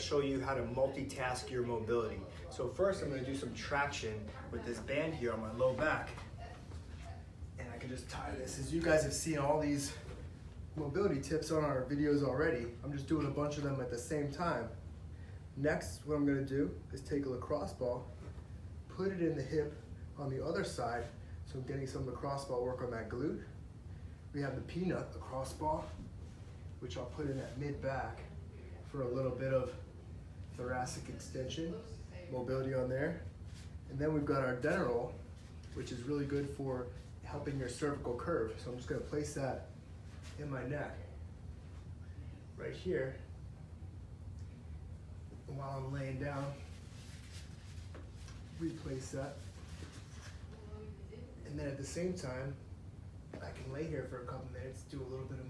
show you how to multitask your mobility. So first I'm gonna do some traction with this band here on my low back. And I can just tie this. As you guys have seen all these mobility tips on our videos already, I'm just doing a bunch of them at the same time. Next, what I'm gonna do is take a lacrosse ball, put it in the hip on the other side, so I'm getting some lacrosse ball work on that glute. We have the peanut lacrosse ball, which I'll put in that mid-back for a little bit of thoracic extension, mobility on there. And then we've got our dinner roll, which is really good for helping your cervical curve. So I'm just gonna place that in my neck, right here. And while I'm laying down, replace that. And then at the same time, I can lay here for a couple minutes, do a little bit of